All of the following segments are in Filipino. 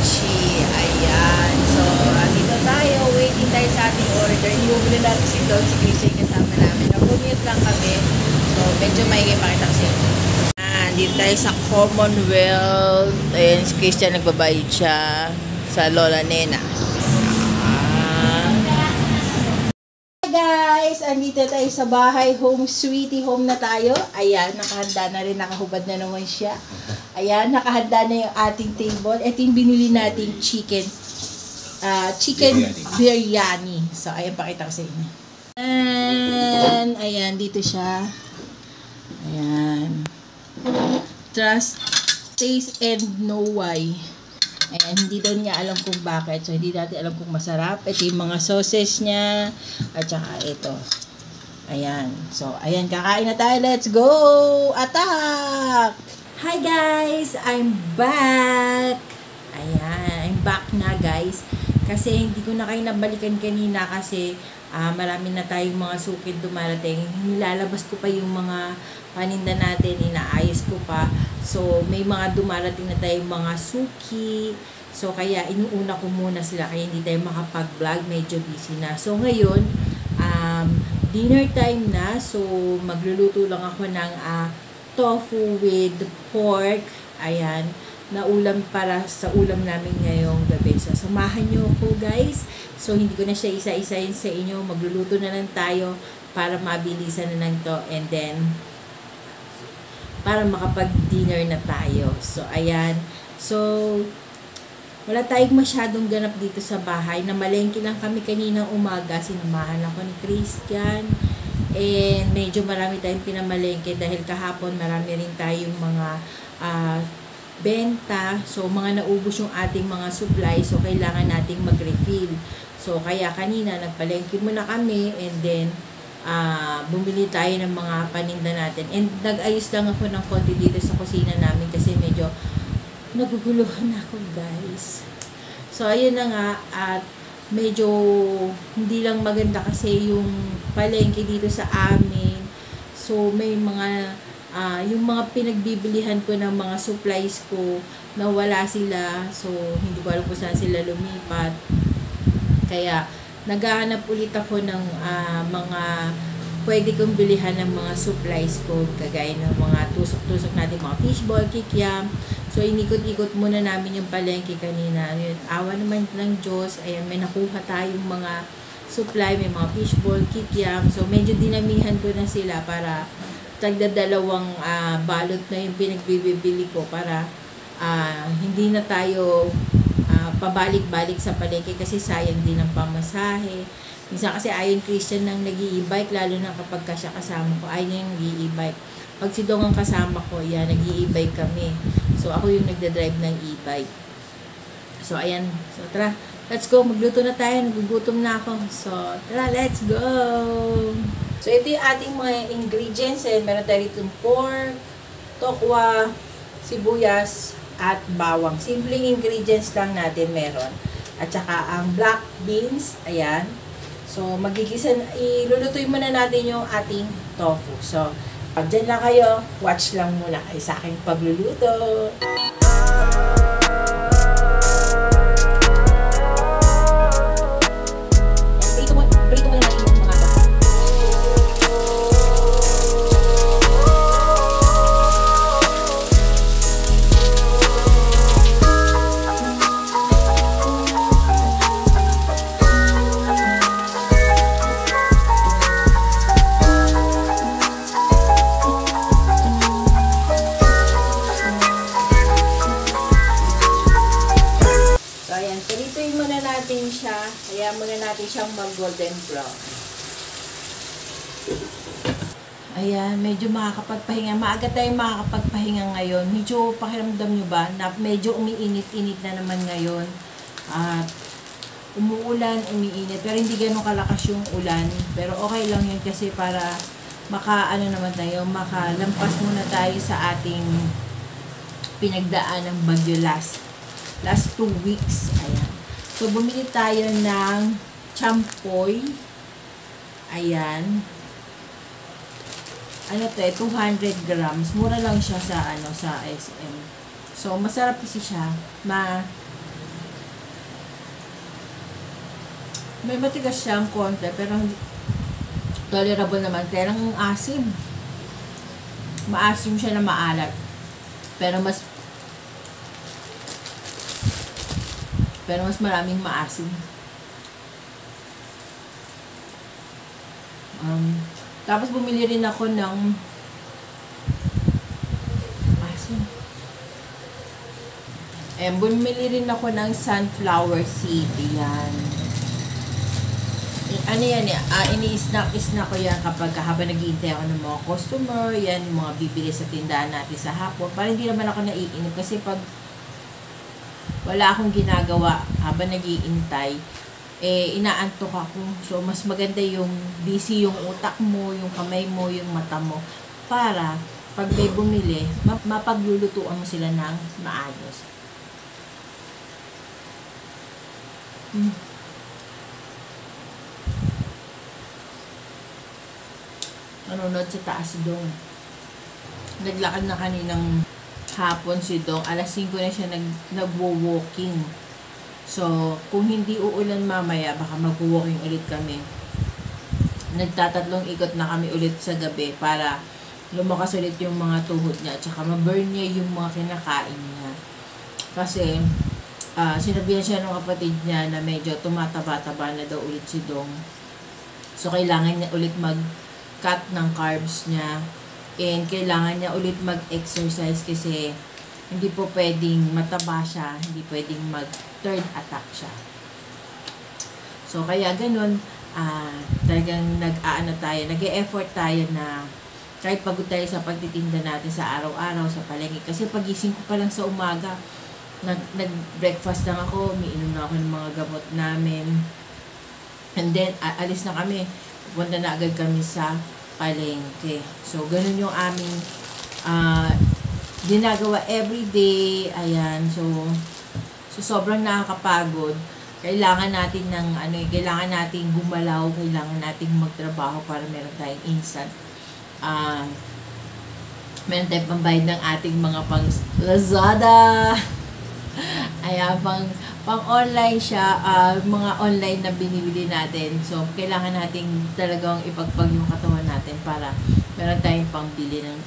kimchi. Ayan. So, dito tayo. Waiting tayo sa ating order. Iubili natin si Don, si Christian kasama namin. Nag-commute lang kami. So, medyo maigay pakita kasi. Dito tayo sa Commonwealth. Ayan, si Christian nagbabayad siya sa Lola Nena. Guys, andito tayo sa bahay, home sweetie home na tayo. Ayan, nakahanda na rin, nakahubad na naman siya. Ayan, nakahanda na yung ating table. Ito yung binili nating chicken biryani. So, ayan, pakita ko sa inyo. Ayan, dito siya. Ayan. Trust, taste, and know why. Ayan, hindi daw niya alam kung bakit. So, hindi natin alam kung masarap. Ito yung mga sauces niya. At saka ito. Ayan. So, ayan, kakain na tayo. Let's go! Attack! Hi guys! I'm back! Ayan, I'm back na guys. Kasi hindi ko na kayo nabalikan kanina kasi marami na tayong mga sukid dumarating. Nilalabas ko pa yung mga paninda natin, inaayos ko pa. So, may mga dumarating na tayong mga suki. So, kaya inuuna ko muna sila kaya hindi tayo makapag-vlog. Medyo busy na. So, ngayon, dinner time na. So, magluluto lang ako ng tofu with pork. Ayan, na ulam para sa ulam namin ngayong gabi. So, samahan nyo ako guys. So, hindi ko na siya isa-isayin sa inyo. Magluluto na lang tayo para mabilisan na lang to. And then, para makapag-dinner na tayo. So, ayan. So, wala tayong masyadong ganap dito sa bahay. Namalengke lang kami kaninang umaga. Sinamahan ako ni Christian. And medyo marami tayong pinamalengke dahil kahapon marami rin tayong mga benta. So, mga naubos yung ating mga supply. So, kailangan nating mag-refill. So, kaya kanina nagpalengke muna kami and then bumili tayo ng mga paninda natin. And nag-ayos lang ako ng konti dito sa kusina namin kasi medyo naguguluhan ako guys. So, ayun na nga at medyo hindi lang maganda kasi yung palengke dito sa amin. So, may mga yung mga pinagbibilihan ko ng mga supplies ko nawala sila. So, hindi ko alam kung saan sila lumipat. Kaya, naghahanap ulit ako ng mga pwede kong bilihan ng mga supplies ko, kagaya ng mga tusok-tusok natin, mga fishball, kikiam. So, inikot-ikot muna namin yung palengke kanina. Awa naman ng Diyos, ayan, may nakuha tayong mga supply, may mga fishball, kikiam. So, medyo dinamihan ko na sila para tagdadalawang balot na yung pinagbibili ko para hindi na tayo pabalik-balik sa palengke kasi sayang din ang pamasahe. Minsan kasi ayon Christian nang nag-i-e-bike, lalo na kapag siya kasama ko, ayaw yung nag-i-e-bike. Pag si Dong ang kasama ko, yan, nag-i-e-bike kami. So, ako yung nagdadrive ng e-bike. So, ayan. So, tara, let's go. Magluto na tayo. Nagugutom na ako. So, tara, let's go! So, ito yung ating mga ingredients. Meron tayo itong pork, tokwa, sibuyas, at bawang. Simpleng ingredients lang natin meron. At saka ang black beans, ayan. So, ilulutuin muna natin yung ating tofu. So, pag dyan lang kayo, watch lang muna kayo sa aking pagluluto. Kaya muna natin siyang mag-golden brown. Ayan, medyo makakapagpahinga. Maaga tayong makakapagpahinga ngayon. Medyo pakiramdam nyo ba na medyo umiinit-init na naman ngayon. At umuulan, umiinit. Pero hindi ganun kalakas yung ulan. Pero okay lang yun kasi para makalampas muna tayo sa ating pinagdaan ng bagyo last 2 weeks. Ayan. So, bumili tayo ng champoy. Ayan. Ano to, 200 grams. Mura lang siya sa, sa SM. So, masarap kasi siya. May matigas siyang konti, pero tolerable naman. Kaya lang ang asim. Maasim siya na maalat. Pero mas maraming maasim. Tapos bumili rin ako ng asim. Bumili rin ako ng sunflower seed. Yan. Ano yan eh, ini-snack ko yan kapag habang nag-iintay ako ng mga customer, yan yung mga bibili sa tindahan natin sa hapon. Para hindi naman ako naiinip kasi pag wala akong ginagawa habang nag-iintay, inaantok ako. So, mas maganda yung busy yung utak mo, yung kamay mo, yung mata mo. Para pag may bumili, mapaglulutuan mo sila ng maayos. Nanonood sa taas si Dong. Naglakad na kaninang hapon si Dong. Alas 5 na siya nagwo-walking. So, kung hindi uulan mamaya, baka mag-walking ulit kami. Nagtatatlong ikot na kami ulit sa gabi para lumakas ulit yung mga tuhod niya at saka ma-burn niya yung mga kinakain niya. Kasi, sinabihan siya ng kapatid niya na medyo tumataba-taba na daw ulit si Dong. So, kailangan niya ulit cut ng carbs niya and kailangan niya ulit mag-exercise kasi hindi po pwedeng mataba siya, hindi pwedeng mag-third attack siya. So, kaya ganun, talagang nag-e-effort tayo na kahit pagod tayo sa pagtitinda natin sa araw-araw, sa palengke. Kasi pagising ko pa lang sa umaga, nag-breakfast lang ako, umiinom na ako ng mga gamot namin. And then, alis na kami. Punta na agad kami sa palengke. So, ganun yung aming ginagawa everyday. Ayan. So sobrang nakakapagod. Kailangan natin kailangan nating gumalaw, kailangan nating magtrabaho para meron tayong instant. Meron tayong pambayad ng ating mga pang Lazada. Ayan, pang online siya, mga online na binibili natin. So, kailangan nating talagang ipagpag yung katawan natin para meron tayong pambili ng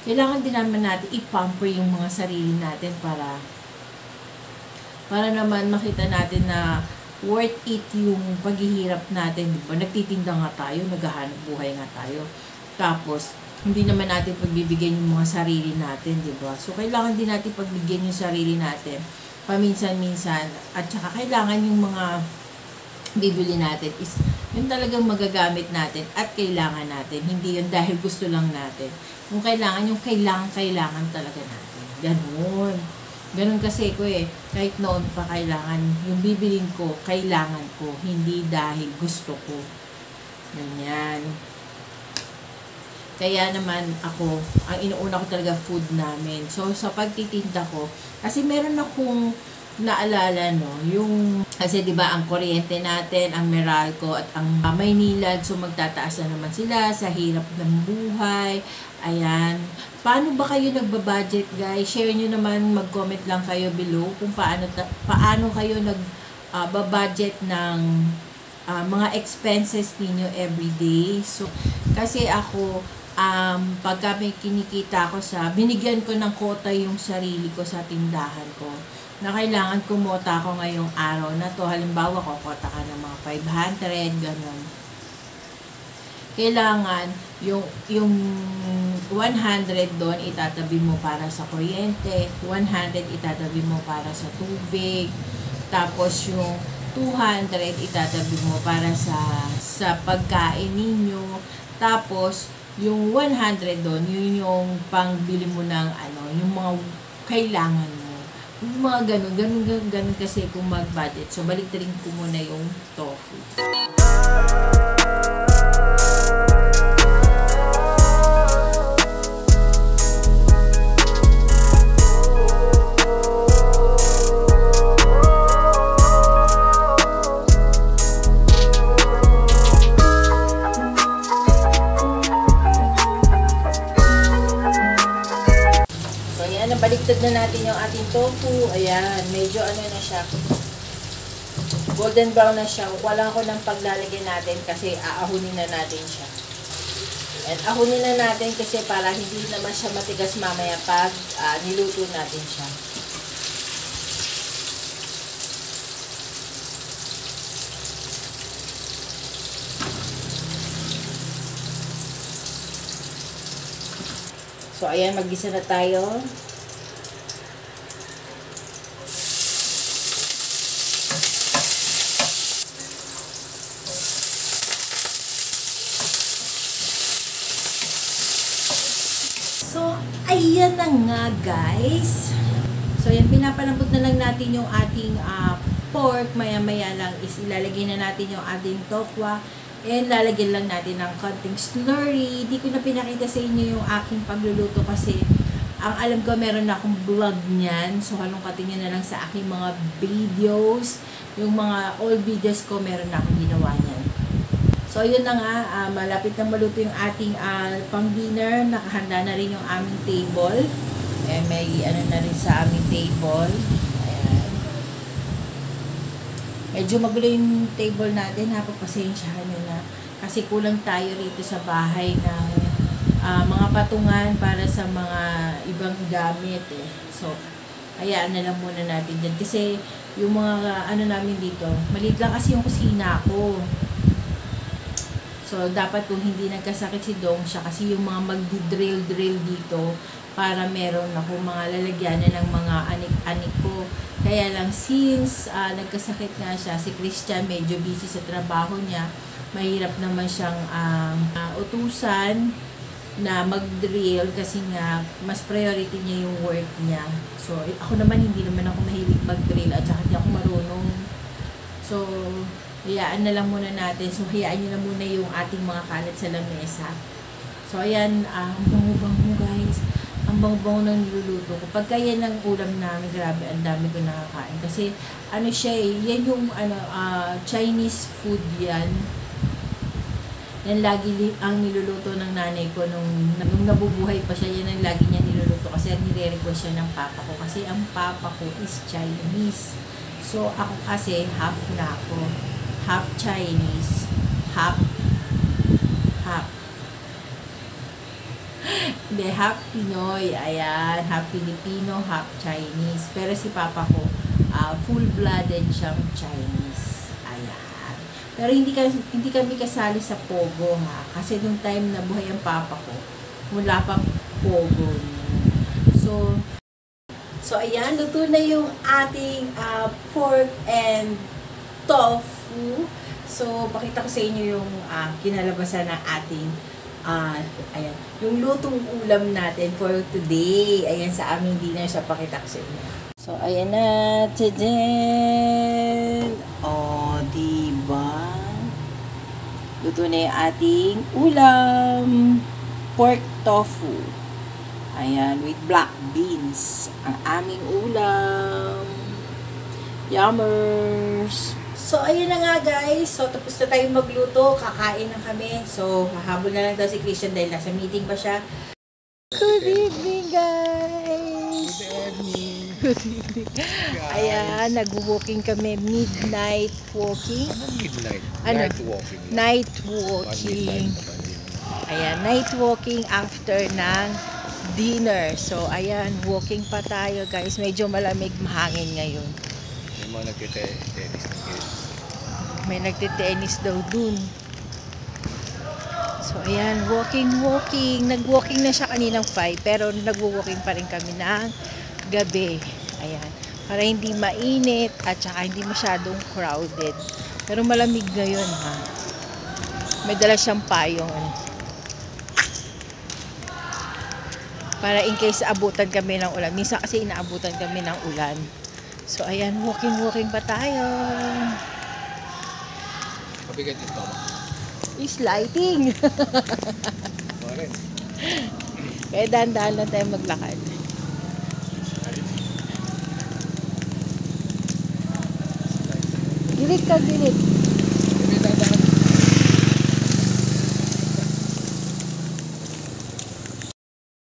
kailangan din naman natin i-pamper yung mga sarili natin para naman makita natin na worth it yung paghihirap natin. Diba? Nagtitinda nga tayo, naghahanap buhay nga tayo. Tapos, hindi naman natin pagbibigyan yung mga sarili natin, di ba? So, kailangan din natin pagbigyan yung sarili natin paminsan-minsan. At saka, kailangan yung mga bibili natin is yung talagang magagamit natin at kailangan natin. Hindi yun dahil gusto lang natin. Yung kailangan talaga natin. Ganun kasi ko kahit noon pa kailangan, yung bibilin ko, kailangan ko. Hindi dahil gusto ko. Ganyan. Kaya naman ako, ang inuuna ko talaga food namin. So, sa pagtitinda ko, kasi meron akong naalala, kasi diba ang kuryente natin, ang Meralco at ang Maynila, so magtataas na naman sila sa hirap ng buhay. Ayan. Paano ba kayo nagbabudget, guys? Share nyo naman, mag-comment lang kayo below kung paano kayo nagbabudget ng mga expenses ninyo everyday. So, kasi ako, pagka may kinikita ko binigyan ko ng quota yung sarili ko sa tindahan ko, na kailangan kumota ko ngayong araw na to. Halimbawa, kukota ka ng mga 500, gano'n. Kailangan, yung 100 doon, itatabi mo para sa kuryente, 100 itatabi mo para sa tubig, tapos yung 200 itatabi mo para sa pagkain ninyo, tapos yung 100 doon, yun yung pangbili mo ng yung mga kailangan mo. Yung mga ganun kasi kung mag-budget. So, balik rin ko muna yung tofu. Baliktad na natin yung ating tofu. Ayan, medyo na siya. golden brown na siya. Wala ko ng paglalagyan natin kasi aahunin na natin siya. And ahunin na natin kasi para hindi naman siya matigas mamaya pag niluto natin siya. So, ayan, mag-gisa na tayo. So, ayan na nga, guys. So, ayan, pinapalambot na lang natin yung ating pork. Maya-maya lang is ilalagay na natin yung ating tokwa. And lalagyan lang natin ng konting slurry. Hindi ko na pinakita sa inyo yung aking pagluluto kasi ang alam ko meron na akong vlog niyan. So halongkatin nyo na lang sa aking mga videos. Yung mga old videos ko meron na akong ginawa niyan. So yun na nga, malapit na maluto yung ating pang dinner. Nakahanda na rin yung aming table. May ano na rin sa aming table. Medyo magulo yung table natin, pagpasensyahan nyo na. Kasi kulang tayo rito sa bahay ng mga patungan para sa mga ibang gamit eh. So, hayaan na lang muna natin dyan. Kasi yung mga ano namin dito, maliit lang kasi yung kusina ko. So, dapat kung hindi nagkasakit si Dong siya kasi yung mga magdi-drill dito para meron ako mga lalagyanan ng mga anik-anik ko. Kaya lang, since nagkasakit nga siya, si Christian medyo busy sa trabaho niya, mahirap naman siyang utusan na mag-drill kasi nga, mas priority niya yung work niya. So, ako naman, hindi naman ako mahilig mag-drill at saka hindi ako marunong. So, hayaan na lang muna natin. So, hayaan nyo na muna yung ating mga kalat sa lamesa. So, ayan, ang bango-bango guys. Ang bango-bango ng niluluto ko. Pagka yan ang ulam namin, grabe, ang dami ko nakakain. Kasi, ano siya eh, yan yung Chinese food yan. Yan lagi ang niluluto ng nanay ko nung nabubuhay pa siya. Yan ang lagi niya niluluto kasi nire-request siya ng papa ko. Kasi ang papa ko is Chinese. So, ako kasi half na ako. Half Chinese, half. Hindi, half Pinoy, ayan, half Filipino, half Chinese. Pero si papa ko, full-blooded siyang Chinese, ayan. Pero hindi kami kasali sa Pogo ha, kasi nung time na buhay ang papa ko, wala pang Pogo. So ayan, luto na yung ating pork and tofu. So, pakita ko sa inyo yung kinalabasan ng ating ayan, yung lutong ulam natin for today. Ayan, sa aming dinner. So, pakita ko sa inyo. So, ayan na. Tadaan! O, diba? Luto na yung ating ulam. Pork tofu. Ayan, with black beans. Ang aming ulam. Yummers! So, ayun na nga guys. So, tapos na tayong magluto. Kakain na kami. So, hahabol na lang daw si Christian dahil nasa meeting pa siya. Good evening guys! Good evening. Ayan, nag-walking kami. Midnight walking. Midnight. Ano? Night walking. Night walking. Ayan, night walking after ng dinner. So, ayan, walking pa tayo guys. Medyo malamig, mahangin ngayon. May mga nagtitenis ng kids. May nagtitenis daw dun. So, ayan, walking. Nag-walking na siya kaninang 5, pero nag-walking pa rin kami ng gabi. Ayan, para hindi mainit at saka hindi masyadong crowded. Pero malamig ngayon ha. May dala siyang payong. Para in case abutan kami ng ulan. Minsan kasi inaabutan kami ng ulan. So, ayan, walking pa tayo. Mabigat yung tama. Is lighting. Marin. Kaya dahan-dahan lang tayo maglakad. Gilit ka, gilit.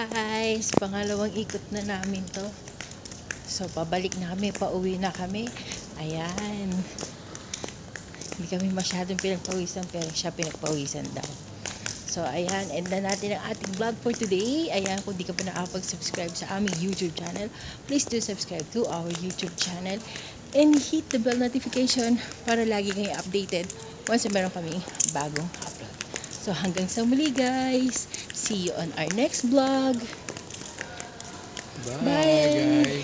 Guys, pangalawang ikot na namin to. So, pabalik na kami, pauwi na kami. Ayan. Hindi kami masyadong pinagpawisan, pero siya pinagpawisan daw. So, ayan, end na natin ang ating vlog for today. Ayan, kung di ka pa nakapag-subscribe sa aming YouTube channel, please do subscribe to our YouTube channel and hit the bell notification para lagi kayong updated once meron kaming bagong upload. So, hanggang sa muli, guys. See you on our next vlog. Bye, Bye. guys.